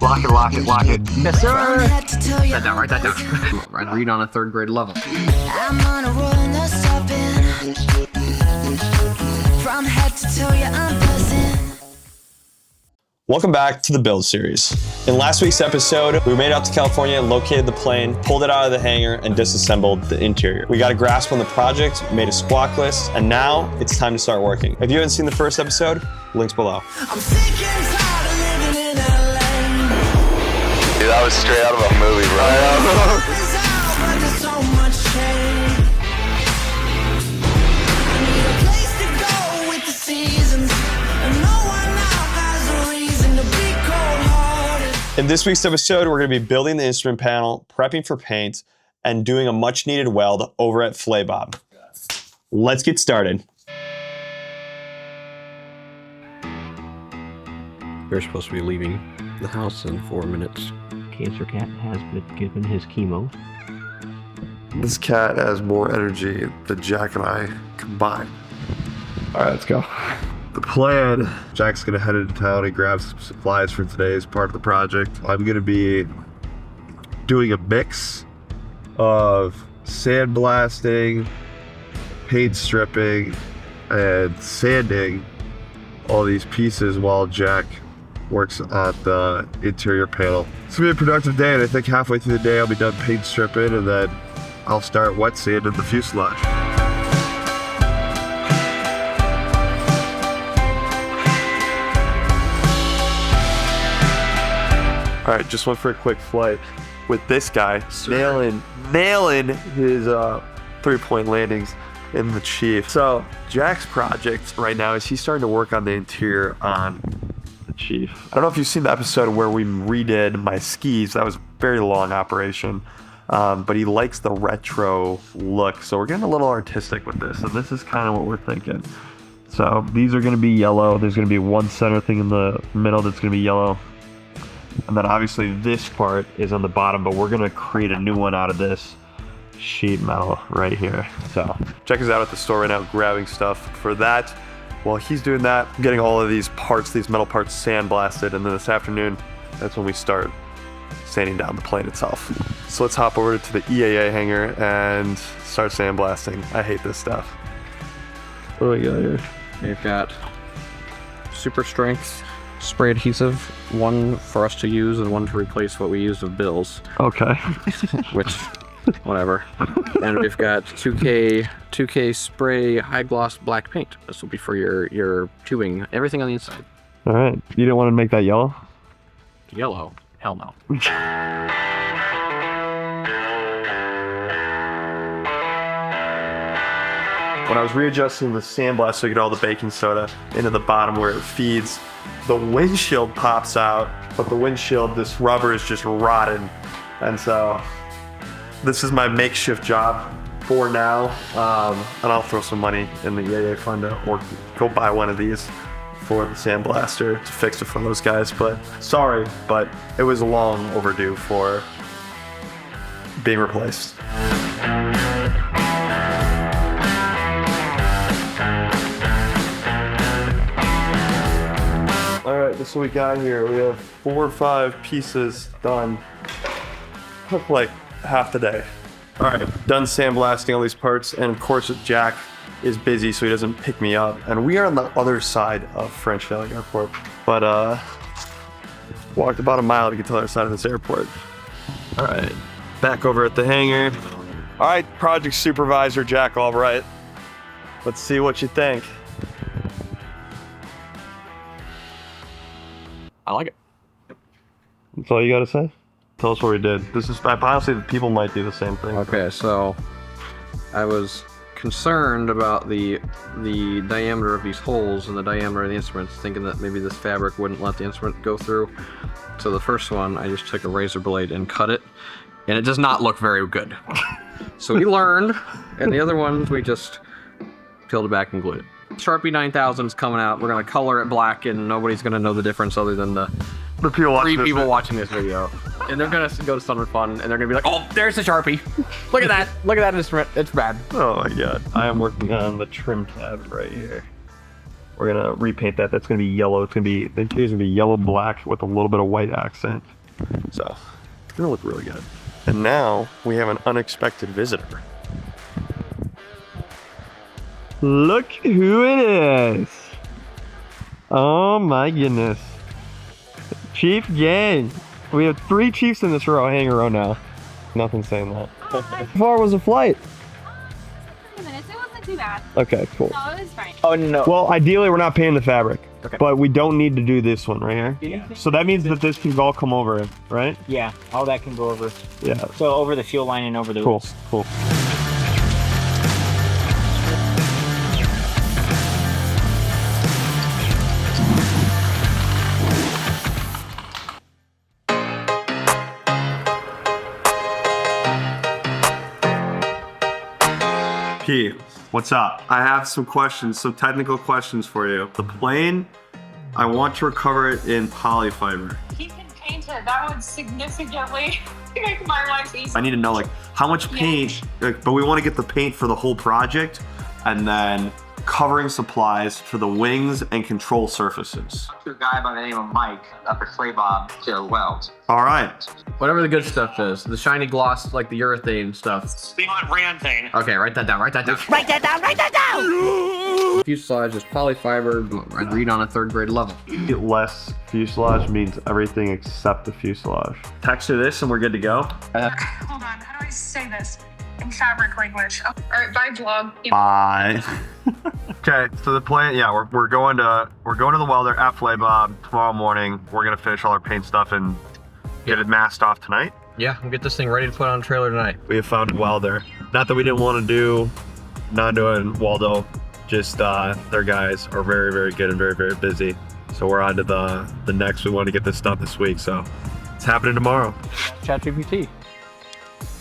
Lock it, lock it, lock it. Yes, sir. Write that down, write that down. Read on a 3rd grade level. I'm on a roll and no stopping. From head to toe, yeah, I'm buzzing. Welcome back to the build series. In last week's episode, we made it out to California and located the plane, pulled it out of the hangar, and disassembled the interior. We got a grasp on the project, made a squawk list, and now it's time to start working. If you haven't seen the first episode, links below. Dude, that was straight out of a movie, bro. In this week's episode, we're going to be building the instrument panel, prepping for paint, and doing a much needed weld over at Flaybob. Let's get started. We're supposed to be leaving the house in 4 minutes. Cancer Cat has been given his chemo. This cat has more energy than Jack and I combined. All right, let's go. The plan, Jack's gonna head into town and grab some supplies for today's part of the project. I'm gonna be doing a mix of sandblasting, paint stripping, and sanding all these pieces while Jack works on the interior panel. It's gonna be a productive day, and I think halfway through the day I'll be done paint stripping, and then I'll start wet sanding the fuselage. All right, just went for a quick flight with this guy, nailing his 3-point landings in the Chief. So Jack's project right now is he's starting to work on the interior on the Chief. I don't know if you've seen the episode where we redid my skis. That was a very long operation, but he likes the retro look. So we're getting a little artistic with this, and this is kind of what we're thinking. So these are gonna be yellow. There's gonna be one center thing in the middle that's gonna be yellow. And then obviously this part is on the bottom, but we're gonna create a new one out of this sheet metal right here. So Jack is out at the store right now grabbing stuff for that. While he's doing that, I'm getting all of these parts, these metal parts sandblasted, and then this afternoon, that's when we start sanding down the plane itself. So let's hop over to the EAA hangar and start sandblasting. I hate this stuff. What do we got here? We've got super strength spray adhesive, one for us to use and one to replace what we used of Bill's. Okay. Which, whatever. And we've got 2K spray high gloss black paint. This will be for your tubing, everything on the inside. All right. You didn't want to make that yellow? Yellow? Hell no. When I was readjusting the sandblast so I get all the baking soda into the bottom where it feeds, the windshield pops out, but the windshield, this rubber is just rotten. And so this is my makeshift job for now. And I'll throw some money in the EAA fund or go buy one of these for the sandblaster to fix it for those guys. But sorry, but it was long overdue for being replaced. All right, this is what we got here. We have 4 or 5 pieces done. Took like half the day. All right, done sandblasting all these parts, and of course Jack is busy, so he doesn't pick me up. And we are on the other side of French Valley Airport, but walked about a mile to get to the other side of this airport. All right, back over at the hangar. All right, project supervisor Jack Albright. Let's see what you think. I like it. That's all you gotta say? Tell us what we did. This is, honestly, people might do the same thing. Okay, so I was concerned about the diameter of these holes and the diameter of the instruments, thinking that maybe this fabric wouldn't let the instrument go through. So the first one, I just took a razor blade and cut it, and it does not look very good. So we learned, and the other ones, we just peeled it back and glued it. Sharpie 9000 is coming out. We're gonna color it black, and nobody's gonna know the difference other than the three people watching this video. And they're gonna go to Summer Fun, and they're gonna be like, "Oh, there's the Sharpie. Look at that! Look at that instrument. It's bad." Oh my god! I am working on the trim tab right here. We're gonna repaint that. That's gonna be yellow. It's gonna be, the interior's gonna be yellow black with a little bit of white accent. So it's gonna look really good. And now we have an unexpected visitor. Look who it is. Oh my goodness. Chief Gang. We have 3 chiefs in this hangar row now. Nothing saying that. How far was the flight? 30 minutes. It wasn't too bad. Okay, cool. No, it was fine. Oh, no. Well, ideally we're not paying the fabric. Okay. But we don't need to do this one right here. Yeah. So that means that this can all come over, right? Yeah, all that can go over. Yeah. So over the fuel line and over the Cool, wheels. cool. P, what's up? I have some questions, some technical questions for you. The plane, I want to recover it in polyfiber. He can paint it. That would significantly make my life easier. I need to know like how much paint, but we want to get the paint for the whole project and then covering supplies for the wings and control surfaces. To a guy by the name of Mike up at Flaybob to weld. All right. Whatever the good stuff is. The shiny gloss, like the urethane stuff. We want Ranthane. Okay, write that down, write that down. Write that down. Write that down. Fuselage is polyfiber, I'd read on a 3rd grade level. Get less fuselage means everything except the fuselage. Text her this and we're good to go. Hold on. How do I say this in fabric language? Oh, all right. Bye, vlog. Bye. Okay, so the plan, yeah, we're going to the welder at Flaybob tomorrow morning. We're gonna finish all our paint stuff and get it masked off tonight. Yeah, we'll get this thing ready to put on a trailer tonight. We have found a welder. Not that we didn't want to do, not doing Waldo, just their guys are very, very good and very, very busy. So we're on to the next. We want to get this done this week, so it's happening tomorrow. ChatGPT.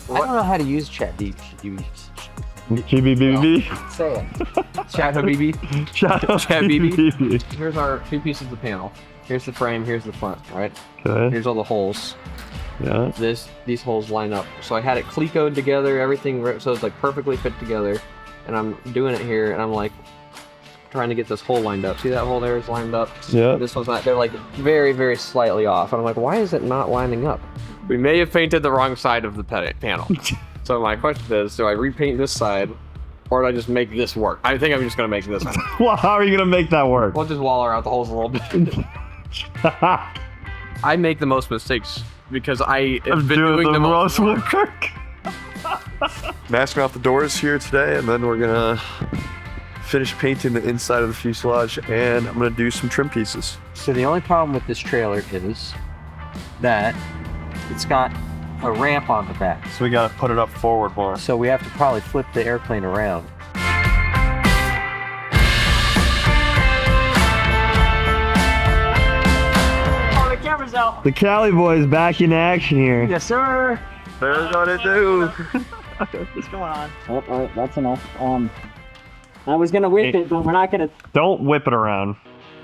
I don't know how to use ChatGPT. GBBB. Say it. ChatGPT. ChatGPT. Here's our 2 pieces of panel. Here's the frame, here's the front, right? Okay. Here's all the holes. Yeah. These holes line up. So I had it Clecoed together, everything, so it's like perfectly fit together. And I'm doing it here, and I'm like trying to get this hole lined up. See that hole there is lined up? Yeah. This one's not. They're like very, very slightly off. And I'm like, why is it not lining up? We may have painted the wrong side of the panel. So my question is, do I repaint this side, or do I just make this work? I think I'm just gonna make this one. Well, how are you gonna make that work? We'll just waller out the holes a little bit. I make the most mistakes because I have been doing the most work. Masking off the doors here today, and then we're gonna finish painting the inside of the fuselage, and I'm gonna do some trim pieces. So the only problem with this trailer is that it's got a ramp on the back. So we gotta put it up forward more. So we have to probably flip the airplane around. Oh, the camera's out. The Cali boys back in action here. Yes, sir. There's what it do. What's going on? Oh, that's enough. I was gonna whip it, but we're not gonna. Don't whip it around.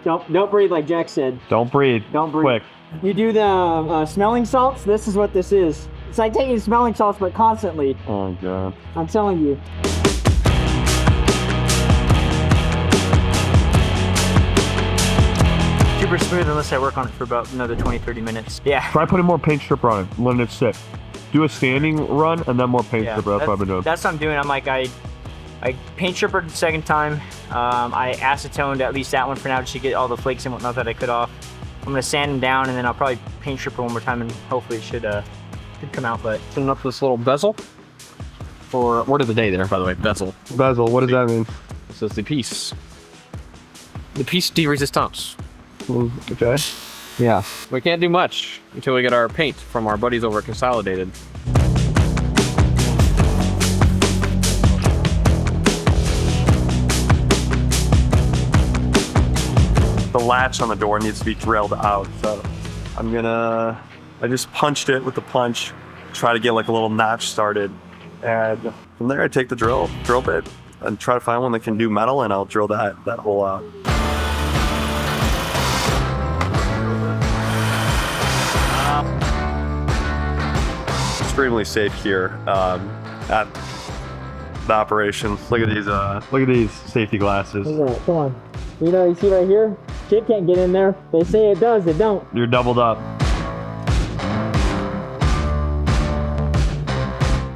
Don't breathe, like Jack said. Don't breathe. Don't breathe. Quick. You do the smelling salts, this is what this is. It's like taking smelling salts, but constantly. Oh god. I'm telling you. Super smooth unless I work on it for about another 20-30 minutes. Yeah. Try putting more paint stripper on it, letting it sit. Do a standing run and then more paint stripper. That's what I've been doing. That's what I'm doing. I'm like, I paint strippered the second time. I acetoned at least that one for now just to get all the flakes and whatnot that I cut off. I'm gonna sand them down and then I'll probably paint stripper one more time and hopefully it should come out. But Putting up this little bezel. For word of the day there, by the way, bezel. Bezel, what does that mean? This is the piece. The piece de resistance. Okay. Yeah. We can't do much until we get our paint from our buddies over at Consolidated. The latch on the door needs to be drilled out, so I just punched it with the punch, try to get like a little notch started, and from there I take the drill bit and try to find one that can do metal, and I'll drill that hole out. Extremely safe here at the operation. Look at these safety glasses. Come on. You know, you see right here, shit can't get in there. They say it does, it don't. You're doubled up.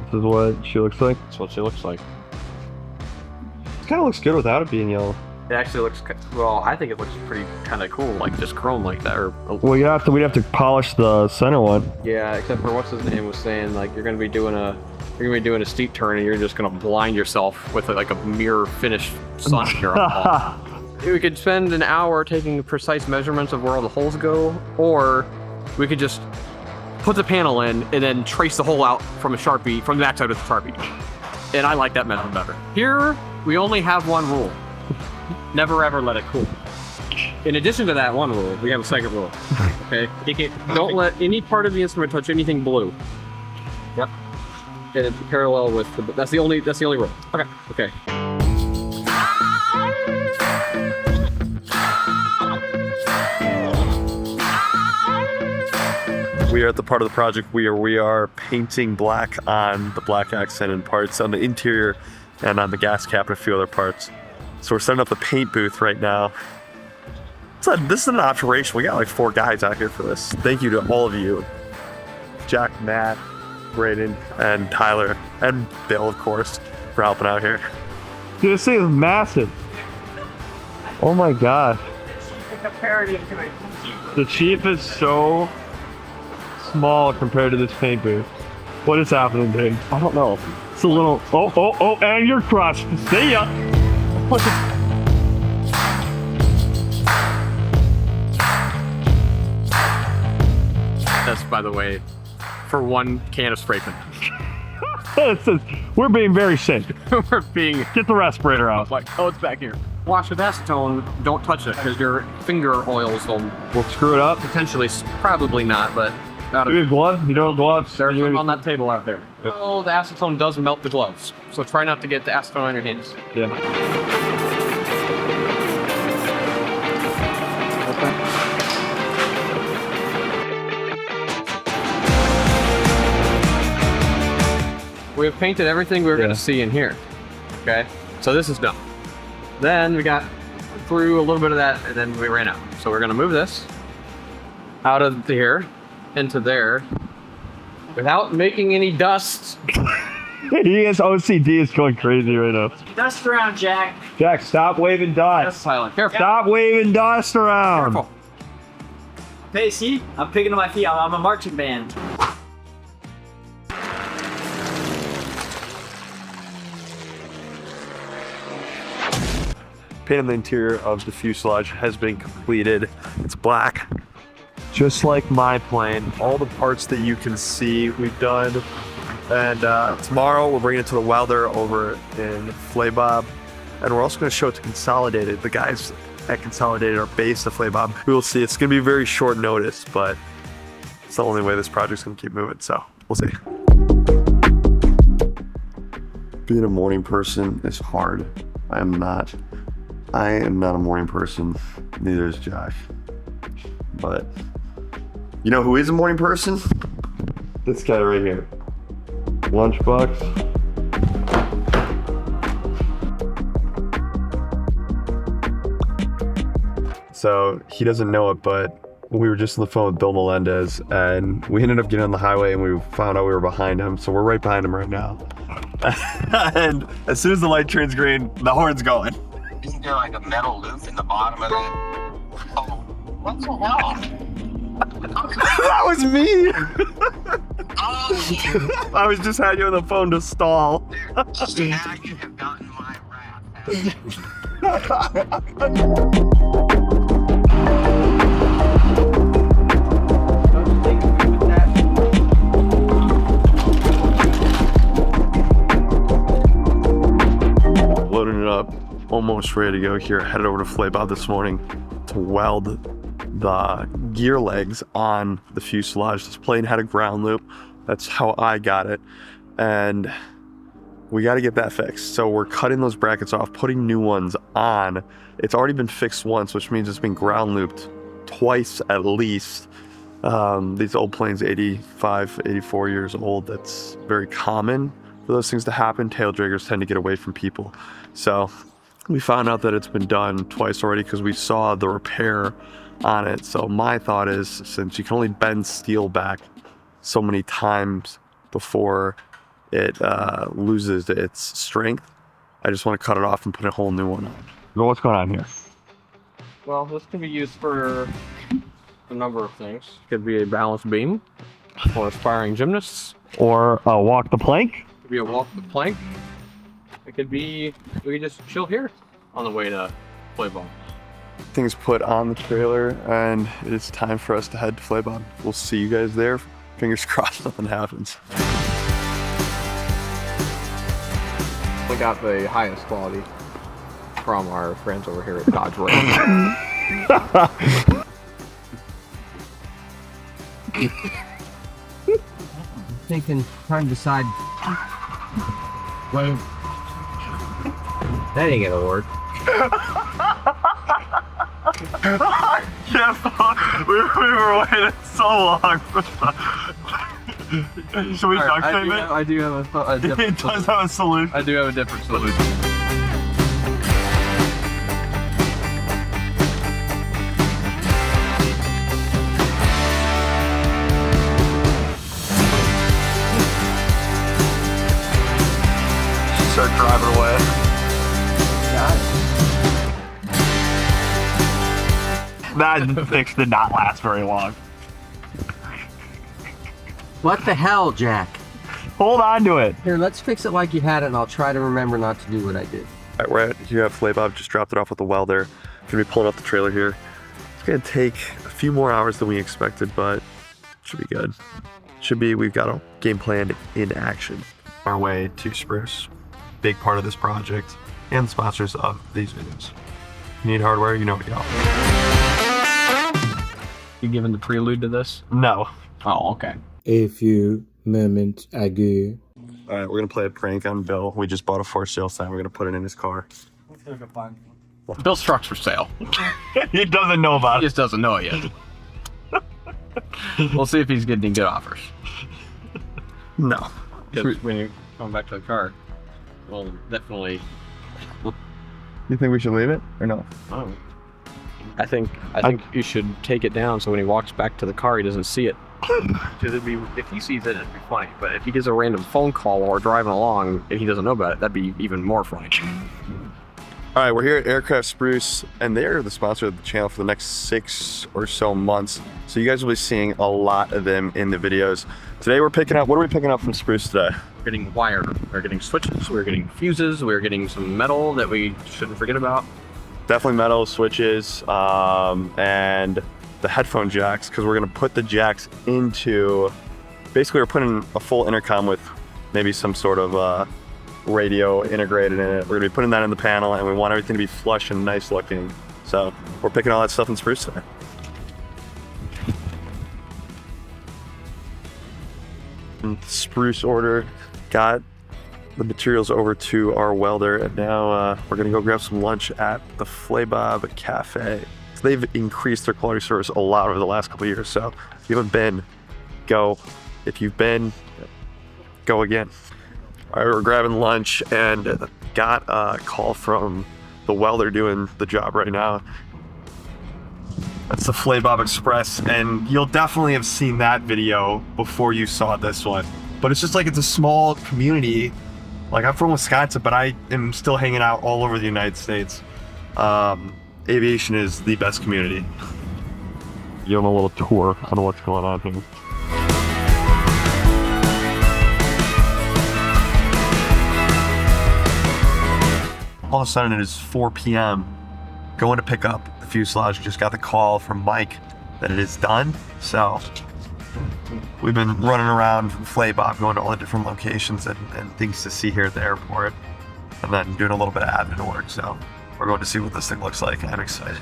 This is what she looks like. That's what she looks like. It kind of looks good without it being yellow. It actually looks, well, I think it looks pretty kind of cool, like just chrome like that. Or Well, we'd have to polish the center one. yeah, except for what's his name was saying, like you're gonna be doing a steep turn and you're just gonna blind yourself with like a mirror finished sun here. We could spend an hour taking precise measurements of where all the holes go, or we could just put the panel in and then trace the hole out from a Sharpie, from the backside of the Sharpie. And I like that method better. Here, we only have one rule. Never ever let it cool. In addition to that one rule, we have a second rule. Okay? Don't let any part of the instrument touch anything blue. Yep. And it's parallel with the, that's the only rule. Okay. Okay. We are at the part of the project where we are painting black on the black accented parts on the interior and on the gas cap and a few other parts. So we're setting up the paint booth right now. This is an operation. We got like 4 guys out here for this. Thank you to all of you. Jack, Matt, Braden, and Tyler, and Bill, of course, for helping out here. Dude, this thing is massive. Oh my god. The Chief is so small compared to this paint booth. What is happening, dude? I don't know. It's a little, oh, and you're crushed. See ya. That's, by the way, for 1 can of spray paint. We're being very safe. We're being... Get the respirator out. Like, oh, it's back here. Wash with acetone, don't touch it, because your finger oils will Screw it up. potentially, probably not, but... Do you have gloves? You don't have gloves? There's some on that table out there. Oh, the acetone does melt the gloves, so try not to get the acetone on your hands. Yeah. We have painted everything we were going to see in here. Okay, so this is done. Then we got through a little bit of that, and then we ran out. So we're going to move this out of here into there without making any dust. His OCD is going crazy right now. Dust around, Jack. Jack, stop waving That's dust. silent. Careful. Stop waving dust around. Careful. Hey, see? I'm picking up my feet. I'm a marching band. Paint on the interior of the fuselage has been completed. It's black, just like my plane. All the parts that you can see, we've done. And tomorrow we're bringing it to the welder over in Flaybob, and we're also going to show it to Consolidated. The guys at Consolidated are based at Flaybob. We will see. It's going to be very short notice, but it's the only way this project's going to keep moving. So we'll see. Being a morning person is hard. I am not a morning person. Neither is Josh. But you know who is a morning person? This guy right here. Lunchbox. So he doesn't know it, but we were just on the phone with Bill Melendez, and we ended up getting on the highway, and we found out we were behind him. So we're right behind him right now. And as soon as the light turns green, the horn's going. Isn't there like a metal loop in the bottom of that? Oh, what the hell? That was me. Oh, I was just had you on the phone to stall. now you have gotten my wrath. Loading it up, almost ready to go here. Headed over to Flaybob this morning to weld the gear legs on the fuselage. This plane had a ground loop. That's how I got it. And we got to get that fixed. So we're cutting those brackets off, putting new ones on. It's already been fixed once, which means it's been ground looped twice at least. These old planes, 85, 84 years old, that's very common for those things to happen. Tail draggers tend to get away from people. So we found out that it's been done twice already because we saw the repair on it. So my thought is, since you can only bend steel back so many times before it loses its strength, I just want to cut it off and put a whole new one on. So what's going on here? Well, this can be used for a number of things. It could be a balance beam for aspiring gymnasts. Or walk the plank? It could be a walk the plank. It could be, we could just chill here on the way to play ball. Things put on the trailer, and it's time for us to head to Flaybon. We'll see you guys there. Fingers crossed nothing happens. We got the highest quality from our friends over here at Dodge Ram. Thinking, trying to decide. Well, that ain't gonna work. We were waiting so long for that. Should we duct tape it? I do have a different It does have a solution. I do have a different solution. Start driving away. That fix did not last very long. What the hell, Jack? Hold on to it. Here, let's fix it like you had it, and I'll try to remember not to do what I did. All right, we're at here at Flaybob. Just dropped it off with the welder. Gonna be pulling off the trailer here. It's gonna take a few more hours than we expected, but should be good. We've got a game plan in action. Our way to Spruce. Big part of this project and the sponsors of these videos. You need hardware, you know what you got. You giving the prelude to this? No. Oh, okay. A few moments ago. All right, we're gonna play a prank on Bill. We just bought a for sale sign. We're gonna put it in his car. Bill's truck's for sale. He doesn't know about He it. just doesn't know it yet. We'll see if he's getting good offers. No. When you're going back to the car, well, definitely. You think we should leave it or no? Oh. I think you should take it down so when he walks back to the car, he doesn't see it. Because if he sees it, it'd be funny. But if he gets a random phone call while we're driving along and he doesn't know about it, that'd be even more funny. All right, we're here at Aircraft Spruce, and they're the sponsor of the channel for the next 6 or so months. So you guys will be seeing a lot of them in the videos. Today we're picking up, what are we picking up from Spruce today? We're getting wire, we're getting switches, we're getting fuses, we're getting some metal that we shouldn't forget about. Definitely metal, switches, and the headphone jacks, because we're gonna put the jacks into, basically we're putting a full intercom with maybe some sort of radio integrated in it. We're gonna be putting that in the panel, and we want everything to be flush and nice looking. So we're picking all that stuff in Spruce today. Spruce order, got the materials over to our welder, and now we're gonna go grab some lunch at the Flaybob Cafe. So they've increased their quality service a lot over the last couple of years, so if you haven't been, go. If you've been, go again. All right, we're grabbing lunch and got a call from the welder doing the job right now. That's the Flaybob Express, and you'll definitely have seen that video before you saw this one. But it's just like, it's a small community. Like, I'm from Wisconsin, but I am still hanging out all over the United States. Aviation is the best community. Give them a little tour on what's going on here. All of a sudden it is 4 p.m. Going to pick up the fuselage. Just got the call from Mike that it is done. So we've been running around Flaybob, going to all the different locations and things to see here at the airport, and then doing a little bit of admin work. So we're going to see what this thing looks like. I'm excited.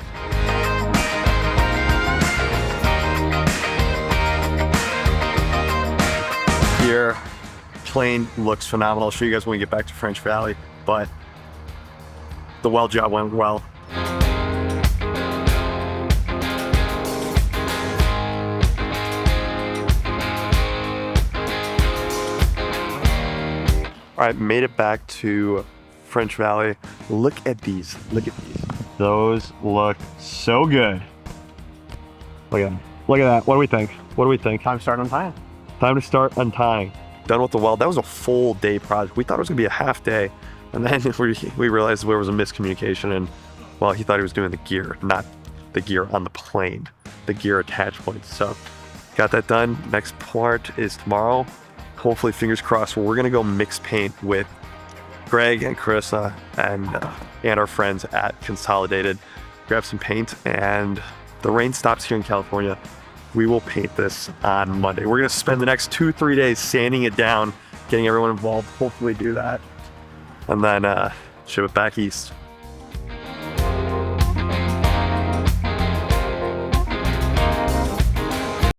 Here, plane looks phenomenal. I'll show you guys when we get back to French Valley, but the weld job went well. All right, made it back to French Valley. Look at these. Look at these. Those look so good. Look at them. Look at that. What do we think? What do we think? Time to start untying. Time to start untying. Done with the weld. That was a full day project. We thought it was gonna be a half day. And then we realized there was a miscommunication, and well, he thought he was doing the gear, not the gear on the plane, the gear attach points. So got that done. Next part is tomorrow. Hopefully, fingers crossed, we're gonna go mix paint with Greg and Carissa and our friends at Consolidated. Grab some paint, and the rain stops here in California. We will paint this on Monday. We're gonna spend the next 2-3 days sanding it down, getting everyone involved, hopefully do that, and then ship it back east.